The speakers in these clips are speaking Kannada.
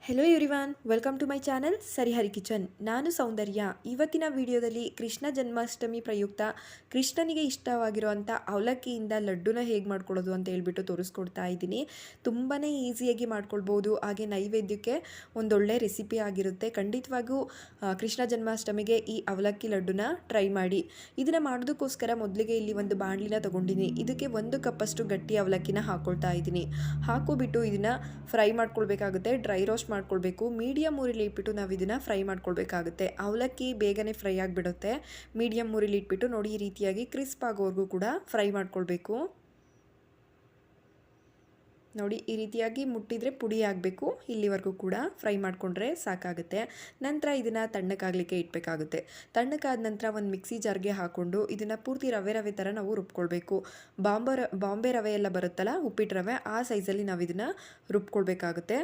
Hello everyone, welcome to my channel Sarihari kitchen. ನಾನು ಸೌಂದರ್ಯ. ಇವತ್ತಿನ ವಿಡಿಯೋದಲ್ಲಿ ಕೃಷ್ಣ ಜನ್ಮಾಷ್ಟಮಿ ಪ್ರಯುಕ್ತ ಕೃಷ್ಣನಿಗೆ ಇಷ್ಟವಾಗಿರುವಂಥ ಅವಲಕ್ಕಿಯಿಂದ ಲಡ್ಡುನ ಹೇಗೆ ಮಾಡ್ಕೊಳ್ಳೋದು ಅಂತ ಹೇಳ್ಬಿಟ್ಟು ತೋರಿಸ್ಕೊಡ್ತಾ ಇದ್ದೀನಿ. ತುಂಬಾ ಈಸಿಯಾಗಿ ಮಾಡ್ಕೊಳ್ಬೋದು, ಹಾಗೆ ನೈವೇದ್ಯಕ್ಕೆ ಒಂದೊಳ್ಳೆ ರೆಸಿಪಿ ಆಗಿರುತ್ತೆ. ಖಂಡಿತವಾಗೂ ಕೃಷ್ಣ ಜನ್ಮಾಷ್ಟಮಿಗೆ ಈ ಅವಲಕ್ಕಿ ಲಡ್ಡುನ ಟ್ರೈ ಮಾಡಿ. ಇದನ್ನು ಮಾಡೋದಕ್ಕೋಸ್ಕರ ಮೊದಲಿಗೆ ಇಲ್ಲಿ ಒಂದು ಬಾಣಲಿನ ತೊಗೊಂಡಿನಿ. ಇದಕ್ಕೆ 1 ಕಪ್ಪಷ್ಟು ಗಟ್ಟಿ ಅವಲಕ್ಕಿನ ಹಾಕ್ಕೊಳ್ತಾ ಇದ್ದೀನಿ. ಹಾಕೋಬಿಟ್ಟು ಇದನ್ನು ಫ್ರೈ ಮಾಡ್ಕೊಳ್ಬೇಕಾಗುತ್ತೆ. ಡ್ರೈ ರೋಸ್ಟ್ ಮಾಡ್ಕೊಳ್ಬೇಕು. ಮೀಡಿಯಂ ಊರಿಲಿ ಇಟ್ಬಿಟ್ಟು ನಾವು ಇದನ್ನು ಫ್ರೈ ಮಾಡ್ಕೊಳ್ಬೇಕಾಗುತ್ತೆ. ಅವಲಕ್ಕಿ ಬೇಗನೆ ಫ್ರೈ ಆಗಿಬಿಡುತ್ತೆ. ಮೀಡಿಯಂ ಊರಿಲಿ ಇಟ್ಬಿಟ್ಟು ನೋಡಿ, ಈ ರೀತಿಯಾಗಿ ಕ್ರಿಸ್ಪ್ ಆಗೋವರೆಗೂ ಕೂಡ ಫ್ರೈ ಮಾಡ್ಕೊಳ್ಬೇಕು. ನೋಡಿ, ಈ ರೀತಿಯಾಗಿ ಮುಟ್ಟಿದರೆ ಪುಡಿ ಆಗಬೇಕು. ಇಲ್ಲಿವರೆಗೂ ಕೂಡ ಫ್ರೈ ಮಾಡಿಕೊಂಡ್ರೆ ಸಾಕಾಗುತ್ತೆ. ನಂತರ ಇದನ್ನು ತಣ್ಣಕ್ಕಾಗಲಿಕ್ಕೆ ಇಡಬೇಕಾಗುತ್ತೆ. ತಣ್ಣಕ್ಕಾದ ನಂತರ ಒಂದು ಮಿಕ್ಸಿ ಜಾರ್ಗೆ ಹಾಕ್ಕೊಂಡು ಇದನ್ನು ಪೂರ್ತಿ ರವೆ ರವೆ ಥರ ನಾವು ರುಬ್ಕೊಳ್ಬೇಕು. ಬಾಂಬೆ ರವೆ ಎಲ್ಲ ಬರುತ್ತಲ್ಲ, ಉಪ್ಪಿಟ್ಟು ರವೆ, ಆ ಸೈಜಲ್ಲಿ ನಾವು ಇದನ್ನು ರುಬ್ಕೊಳ್ಬೇಕಾಗುತ್ತೆ.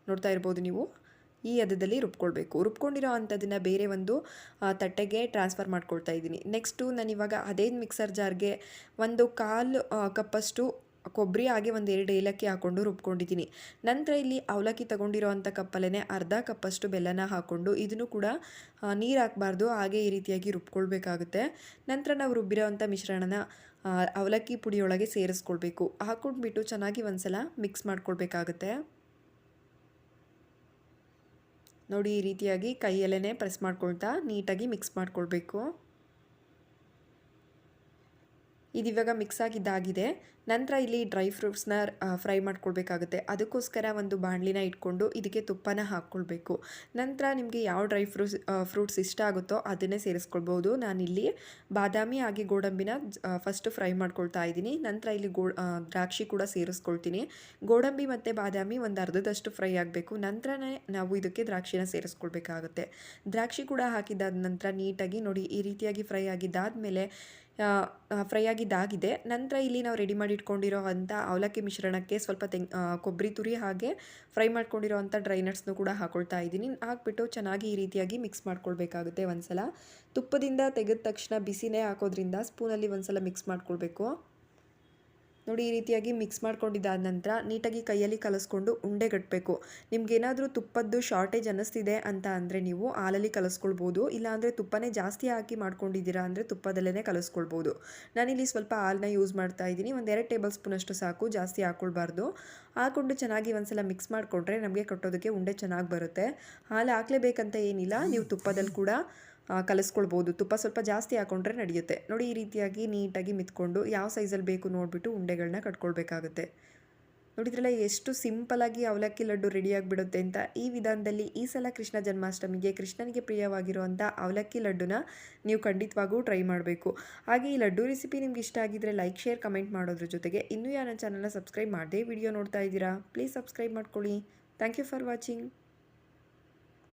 ನೋಡ್ತಾ ಇರ್ಬೋದು ನೀವು, ಈ ಹದದಲ್ಲಿ ರುಬ್ಕೊಳ್ಬೇಕು. ರುಬ್ಕೊಂಡಿರೋ ಅಂಥದ್ದನ್ನು ಬೇರೆ ಒಂದು ತಟ್ಟೆಗೆ ಟ್ರಾನ್ಸ್ಫರ್ ಮಾಡ್ಕೊಳ್ತಾ ಇದ್ದೀನಿ. ನೆಕ್ಸ್ಟು ನಾನಿವಾಗ ಅದೇ ಮಿಕ್ಸರ್ ಜಾರ್ಗೆ 1/4 ಕಪ್ಪಷ್ಟು ಕೊಬ್ಬರಿ, ಹಾಗೆ 1-2 ಏಲಕ್ಕಿ ಹಾಕ್ಕೊಂಡು ರುಬ್ಕೊಂಡಿದ್ದೀನಿ. ನಂತರ ಇಲ್ಲಿ ಅವಲಕ್ಕಿ ತೊಗೊಂಡಿರೋ ಅಂಥ ಕಪ್ಪಲ್ಲೇ ಅರ್ಧ ಕಪ್ಪಷ್ಟು ಬೆಲ್ಲನ ಹಾಕ್ಕೊಂಡು ಇದನ್ನು ಕೂಡ ನೀರು ಹಾಕಬಾರ್ದು, ಹಾಗೆ ಈ ರೀತಿಯಾಗಿ ರುಬ್ಕೊಳ್ಬೇಕಾಗುತ್ತೆ. ನಂತರ ನಾವು ರುಬ್ಬಿರೋ ಅಂಥ ಮಿಶ್ರಣನ ಅವಲಕ್ಕಿ ಪುಡಿಯೊಳಗೆ ಸೇರಿಸ್ಕೊಳ್ಬೇಕು. ಹಾಕ್ಕೊಂಡ್ಬಿಟ್ಟು ಚೆನ್ನಾಗಿ ಒಂದ್ಸಲ ಮಿಕ್ಸ್ ಮಾಡ್ಕೊಳ್ಬೇಕಾಗುತ್ತೆ. ನೋಡಿ, ಈ ರೀತಿಯಾಗಿ ಕೈಯಲ್ಲೇ ಪ್ರೆಸ್ ಮಾಡ್ಕೊಳ್ತಾ ನೀಟಾಗಿ ಮಿಕ್ಸ್ ಮಾಡ್ಕೊಳ್ಬೇಕು. ಇದಿವಾಗ ಮಿಕ್ಸ್ ಆಗಿದ್ದಾಗಿದೆ. ನಂತರ ಇಲ್ಲಿ ಡ್ರೈ ಫ್ರೂಟ್ಸ್ನ ಫ್ರೈ ಮಾಡ್ಕೊಳ್ಬೇಕಾಗುತ್ತೆ. ಅದಕ್ಕೋಸ್ಕರ ಒಂದು ಬಾಣಲಿನ ಇಟ್ಕೊಂಡು ಇದಕ್ಕೆ ತುಪ್ಪನ ಹಾಕ್ಕೊಳ್ಬೇಕು. ನಂತರ ನಿಮಗೆ ಯಾವ ಡ್ರೈ ಫ್ರೂಟ್ಸ್ ಇಷ್ಟ ಆಗುತ್ತೋ ಅದನ್ನೇ ಸೇರಿಸ್ಕೊಳ್ಬೋದು. ನಾನಿಲ್ಲಿ ಬಾದಾಮಿ ಹಾಗೆ ಗೋಡಂಬಿನ ಫಸ್ಟು ಫ್ರೈ ಮಾಡ್ಕೊಳ್ತಾ ಇದ್ದೀನಿ. ನಂತರ ಇಲ್ಲಿ ದ್ರಾಕ್ಷಿ ಕೂಡ ಸೇರಿಸ್ಕೊಳ್ತೀನಿ. ಗೋಡಂಬಿ ಮತ್ತು ಬಾದಾಮಿ ಒಂದು ಅರ್ಧದಷ್ಟು ಫ್ರೈ ಆಗಬೇಕು. ನಂತರನೇ ನಾವು ಇದಕ್ಕೆ ದ್ರಾಕ್ಷಿನ ಸೇರಿಸ್ಕೊಳ್ಬೇಕಾಗುತ್ತೆ. ದ್ರಾಕ್ಷಿ ಕೂಡ ಹಾಕಿದ್ದಾದ ನಂತರ ನೀಟಾಗಿ ನೋಡಿ, ಈ ರೀತಿಯಾಗಿ ಫ್ರೈ ಆಗಿದ್ದಾದಮೇಲೆ ಫ್ರೈ ಆಗಿದ್ದಾಗಿದೆ. ನಂತರ ಇಲ್ಲಿ ನಾವು ರೆಡಿ ಮಾಡಿ ಇಟ್ಕೊಂಡಿರೋ ಅಂಥ ಅವಲಕ್ಕಿ ಮಿಶ್ರಣಕ್ಕೆ ಸ್ವಲ್ಪ ಕೊಬ್ಬರಿ ತುರಿ ಹಾಗೆ ಫ್ರೈ ಮಾಡ್ಕೊಂಡಿರೋ ಅಂಥ ಡ್ರೈ ನಟ್ಸ್ನು ಕೂಡ ಹಾಕ್ಕೊಳ್ತಾ ಇದ್ದೀನಿ. ಹಾಕ್ಬಿಟ್ಟು ಚೆನ್ನಾಗಿ ಈ ರೀತಿಯಾಗಿ ಮಿಕ್ಸ್ ಮಾಡ್ಕೊಳ್ಬೇಕಾಗುತ್ತೆ. ಒಂದ್ಸಲ ತುಪ್ಪದಿಂದ ತೆಗೆದ ತಕ್ಷಣ ಬಿಸಿನೇ ಹಾಕೋದ್ರಿಂದ ಸ್ಪೂನಲ್ಲಿ ಒಂದ್ಸಲ ಮಿಕ್ಸ್ ಮಾಡ್ಕೊಳ್ಬೇಕು. ನೋಡಿ, ಈ ರೀತಿಯಾಗಿ ಮಿಕ್ಸ್ ಮಾಡ್ಕೊಂಡಿದ್ದಾದ ನಂತರ ನೀಟಾಗಿ ಕೈಯಲ್ಲಿ ಕಲಿಸ್ಕೊಂಡು ಉಂಡೆಗಟ್ಟಬೇಕು. ನಿಮ್ಗೇನಾದರೂ ತುಪ್ಪದ್ದು ಶಾರ್ಟೇಜ್ ಅನ್ನಿಸ್ತಿದೆ ಅಂತ ಅಂದರೆ ನೀವು ಹಾಲಲ್ಲಿ ಕಲಿಸ್ಕೊಳ್ಬೋದು. ಇಲ್ಲಾಂದರೆ ತುಪ್ಪನೇ ಜಾಸ್ತಿ ಹಾಕಿ ಮಾಡ್ಕೊಂಡಿದ್ದೀರಾ ಅಂದರೆ ತುಪ್ಪದಲ್ಲೇ ಕಲಿಸ್ಕೊಳ್ಬೋದು. ನಾನಿಲ್ಲಿ ಸ್ವಲ್ಪ ಹಾಲನ್ನ ಯೂಸ್ ಮಾಡ್ತಾ ಇದ್ದೀನಿ. 1-2 ಟೇಬಲ್ ಸ್ಪೂನಷ್ಟು ಸಾಕು, ಜಾಸ್ತಿ ಹಾಕ್ಕೊಳ್ಬಾರ್ದು. ಹಾಕ್ಕೊಂಡು ಚೆನ್ನಾಗಿ ಒಂದ್ಸಲ ಮಿಕ್ಸ್ ಮಾಡಿಕೊಂಡ್ರೆ ನಮಗೆ ಕಟ್ಟೋದಕ್ಕೆ ಉಂಡೆ ಚೆನ್ನಾಗಿ ಬರುತ್ತೆ. ಹಾಲು ಹಾಕಲೇಬೇಕಂತ ಏನಿಲ್ಲ, ನೀವು ತುಪ್ಪದಲ್ಲಿ ಕೂಡ ಕಲಿಸ್ಕೊಳ್ಬೋದು. ತುಪ್ಪ ಸ್ವಲ್ಪ ಜಾಸ್ತಿ ಹಾಕ್ಕೊಂಡ್ರೆ ನಡೆಯುತ್ತೆ. ನೋಡಿ, ಈ ರೀತಿಯಾಗಿ ನೀಟಾಗಿ ಮಿತ್ಕೊಂಡು ಯಾವ ಸೈಜಲ್ಲಿ ಬೇಕು ನೋಡಿಬಿಟ್ಟು ಉಂಡೆಗಳನ್ನ ಕಟ್ಕೊಳ್ಬೇಕಾಗುತ್ತೆ. ನೋಡಿದ್ರಲ್ಲ ಎಷ್ಟು ಸಿಂಪಲಾಗಿ ಅವಲಕ್ಕಿ ಲಡ್ಡು ರೆಡಿಯಾಗಿಬಿಡುತ್ತೆ ಅಂತ. ಈ ವಿಧಾನದಲ್ಲಿ ಈ ಸಲ ಕೃಷ್ಣ ಜನ್ಮಾಷ್ಟಮಿಗೆ ಕೃಷ್ಣನಿಗೆ ಪ್ರಿಯವಾಗಿರುವಂಥ ಅವಲಕ್ಕಿ ಲಡ್ಡುನ ನೀವು ಖಂಡಿತವಾಗೂ ಟ್ರೈ ಮಾಡಬೇಕು. ಹಾಗೆ ಈ ಲಡ್ಡು ರೆಸಿಪಿ ನಿಮ್ಗೆ ಇಷ್ಟ ಆಗಿದ್ದರೆ ಲೈಕ್, ಶೇರ್, ಕಮೆಂಟ್ ಮಾಡೋದ್ರ ಜೊತೆಗೆ ಇನ್ನೂ ಯಾರ ಚಾನಲ್ನ ಸಬ್ಸ್ಕ್ರೈಬ್ ಮಾಡದೆ ವಿಡಿಯೋ ನೋಡ್ತಾ ಇದ್ದೀರಾ, ಪ್ಲೀಸ್ ಸಬ್ಸ್ಕ್ರೈಬ್ ಮಾಡ್ಕೊಳ್ಳಿ. Thank you for watching.